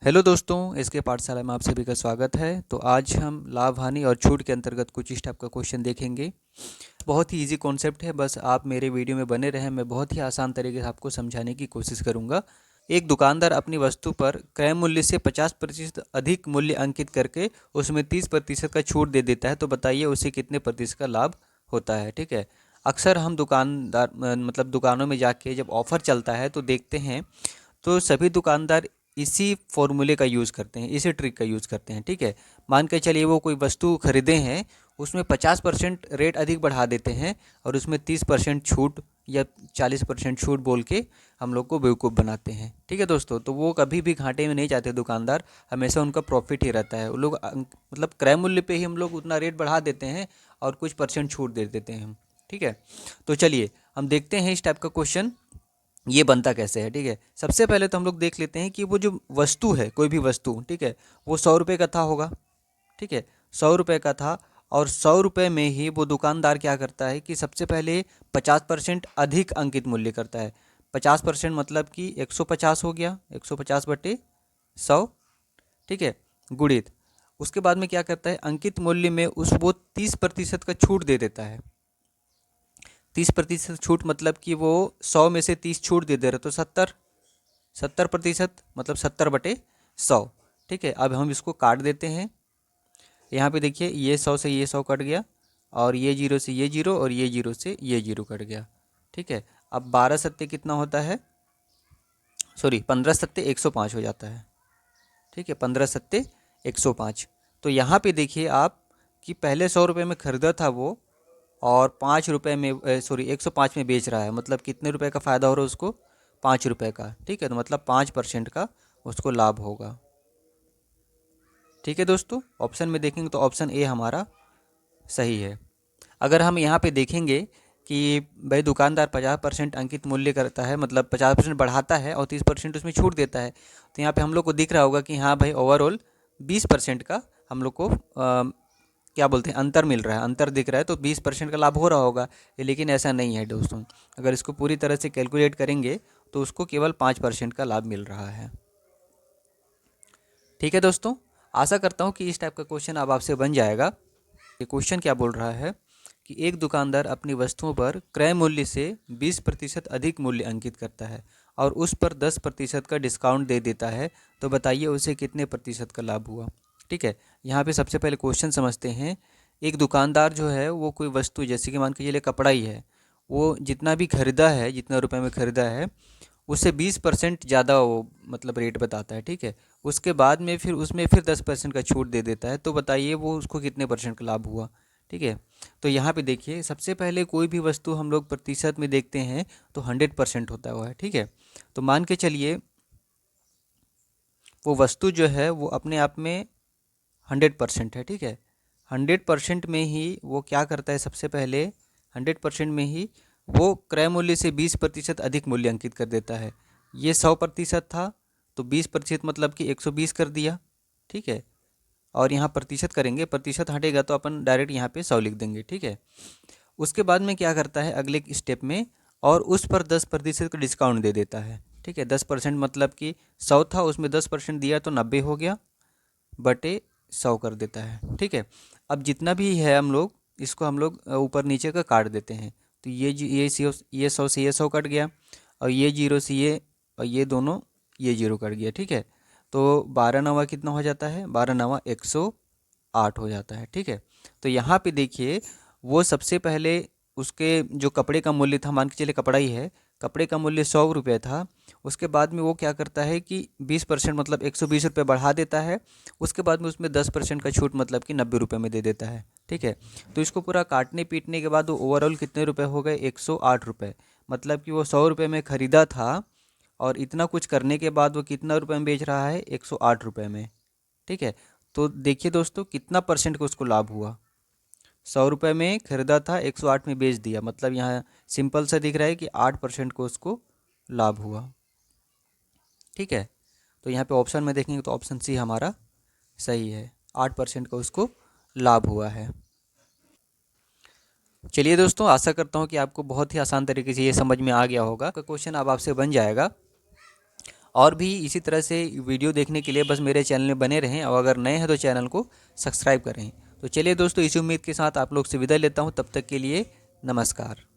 Hello दोस्तों, इसके पाठशाला में आप सभी का स्वागत है। तो आज हम लाभ, हानि और छूट के अंतर्गत कुछ इस टाइप का क्वेश्चन देखेंगे। बहुत ही इजी कॉन्सेप्ट है, बस आप मेरे वीडियो में बने रहें। मैं बहुत ही आसान तरीके से आपको समझाने की कोशिश करूंगा। एक दुकानदार अपनी वस्तु पर क्रय मूल्य से 50% अधिक मूल्य अंकित करके उसमें 30% का छूट दे देता है। तो बताइए उसे कितने प्रतिशत का लाभ होता है। ठीक है, अक्सर हम दुकानदार मतलब दुकानों में जाके जब ऑफ़र चलता है तो देखते हैं, तो सभी दुकानदार इसी फॉर्मूले का यूज़ करते हैं, इसी ट्रिक का यूज़ करते हैं। ठीक है, मान के चलिए वो कोई वस्तु खरीदे हैं, उसमें 50% रेट अधिक बढ़ा देते हैं और उसमें 30% छूट या 40% छूट बोल के हम लोग को बेवकूफ़ बनाते हैं। ठीक है दोस्तों, तो वो कभी भी घाटे में नहीं जाते दुकानदार, हमेशा उनका प्रॉफिट ही रहता है। वो लोग मतलब क्रय मूल्य पे ही हम लोग उतना रेट बढ़ा देते हैं और कुछ परसेंट छूट दे देते हैं हम। ठीक है, तो चलिए हम देखते हैं इस टाइप का क्वेश्चन ये बनता कैसे है। ठीक है, सबसे पहले तो हम लोग देख लेते हैं कि वो जो वस्तु है, कोई भी वस्तु, ठीक है, वो 100 रुपये का था होगा। ठीक है, 100 रुपये का था और 100 रुपये में ही वो दुकानदार क्या करता है कि सबसे पहले 50% अधिक अंकित मूल्य करता है। 50% मतलब कि 150 हो गया, 150/100। ठीक है, गुणित उसके बाद में क्या करता है, अंकित मूल्य में उस वो 30% का छूट दे देता है। 30% छूट मतलब कि वो 100 में से 30 छूट दे रहे, तो 70% मतलब 70/100। ठीक है, अब हम इसको काट देते हैं। यहाँ पे देखिए, ये 100 से ये 100 कट गया और ये जीरो से ये जीरो और ये जीरो से ये जीरो कट गया। ठीक है, अब 12 सत्ते कितना होता है, सॉरी 15 सत्ते 105 हो जाता है। ठीक है, 15 सत्ते 105। तो यहाँ पे देखिए आप कि पहले 100 रुपये में ख़रीदा था वो और 5 रुपये में, सॉरी 105 में बेच रहा है। मतलब कितने रुपए का फ़ायदा हो रहा है उसको, 5 रुपये का। ठीक है, तो मतलब 5% का उसको लाभ होगा। ठीक है दोस्तों, ऑप्शन में देखेंगे तो ऑप्शन ए हमारा सही है। अगर हम यहाँ पे देखेंगे कि भाई दुकानदार 50% अंकित मूल्य करता है, मतलब 50% बढ़ाता है और 30% उसमें छूट देता है, तो यहाँ पे हम लोग को दिख रहा होगा कि हाँ भाई ओवरऑल 20% का हम लोग को क्या बोलते हैं, अंतर मिल रहा है, अंतर दिख रहा है, तो 20% का लाभ हो रहा होगा। लेकिन ऐसा नहीं है दोस्तों, अगर इसको पूरी तरह से कैलकुलेट करेंगे तो उसको केवल 5% का लाभ मिल रहा है। ठीक है दोस्तों, आशा करता हूँ कि इस टाइप का क्वेश्चन अब आपसे बन जाएगा। ये क्वेश्चन क्या बोल रहा है कि एक दुकानदार अपनी वस्तुओं पर क्रय मूल्य से 20% अधिक मूल्य अंकित करता है और उस पर 10% का डिस्काउंट दे देता है। तो बताइए उसे कितने प्रतिशत का लाभ हुआ। ठीक है, यहाँ पे सबसे पहले क्वेश्चन समझते हैं। एक दुकानदार जो है वो कोई वस्तु, जैसे कि मान के चलिए कपड़ा ही है, वो जितना भी खरीदा है, जितना रुपए में खरीदा है, उससे 20% ज़्यादा वो मतलब रेट बताता है। ठीक है, उसके बाद में फिर उसमें फिर 10% का छूट दे देता है। तो बताइए वो उसको कितने परसेंट का लाभ हुआ। ठीक है, तो यहाँ पे देखिए सबसे पहले कोई भी वस्तु हम लोग प्रतिशत में देखते हैं तो 100% होता हुआ है। ठीक है, तो मान के चलिए वो वस्तु जो है वो अपने आप में 100% है। ठीक है, 100% में ही वो क्या करता है, सबसे पहले 100% में ही वो क्रय मूल्य से 20% अधिक मूल्य अंकित कर देता है। ये 100% था, तो 20% मतलब कि 120 कर दिया। ठीक है, और यहाँ प्रतिशत करेंगे, प्रतिशत हटेगा तो अपन डायरेक्ट यहाँ पे 100 लिख देंगे। ठीक है, उसके बाद में क्या करता है अगले स्टेप में, और उस पर 10% का डिस्काउंट दे देता है। ठीक है, 10% मतलब कि 100 था, उसमें 10% दिया तो 90 हो गया, बटे 100 कर देता है। ठीक है, अब जितना भी है हम लोग इसको हम लोग ऊपर नीचे का काट देते हैं। तो ये 100 से ये 100 कट गया और ये जीरो से ये, और ये दोनों ये जीरो कट गया। ठीक है, तो 12×9 कितना हो जाता है, 12×9 108 हो जाता है। ठीक है, तो यहाँ पे देखिए वो सबसे पहले उसके जो कपड़े का मूल्य था, मान के चलिए कपड़ा ही है, कपड़े का मूल्य 100 रुपये था। उसके बाद में वो क्या करता है कि 20% मतलब 120 रुपये बढ़ा देता है। उसके बाद में उसमें 10% का छूट मतलब कि 90 रुपये में दे देता है। ठीक है, तो इसको पूरा काटने पीटने के बाद वो ओवरऑल कितने रुपए हो गए, 108 रुपये। मतलब कि वो 100 रुपये में ख़रीदा था और इतना कुछ करने के बाद वो कितना रुपये में बेच रहा है, 108 रुपये में। ठीक है, तो देखिए दोस्तों कितना परसेंट का उसको लाभ हुआ। 100 रुपये में खरीदा था, 108 में बेच दिया, मतलब यहाँ सिंपल सा दिख रहा है कि 8% को उसको लाभ हुआ। ठीक है, तो यहाँ पे ऑप्शन में देखेंगे तो ऑप्शन सी हमारा सही है, 8% का उसको लाभ हुआ है। चलिए दोस्तों, आशा करता हूँ कि आपको बहुत ही आसान तरीके से ये समझ में आ गया होगा। क्वेश्चन अब आपसे बन जाएगा। और भी इसी तरह से वीडियो देखने के लिए बस मेरे चैनल में बने रहें, और अगर नए हैं तो चैनल को सब्सक्राइब करें। तो चलिए दोस्तों, इसी उम्मीद के साथ आप लोग से विदा लेता हूँ। तब तक के लिए नमस्कार।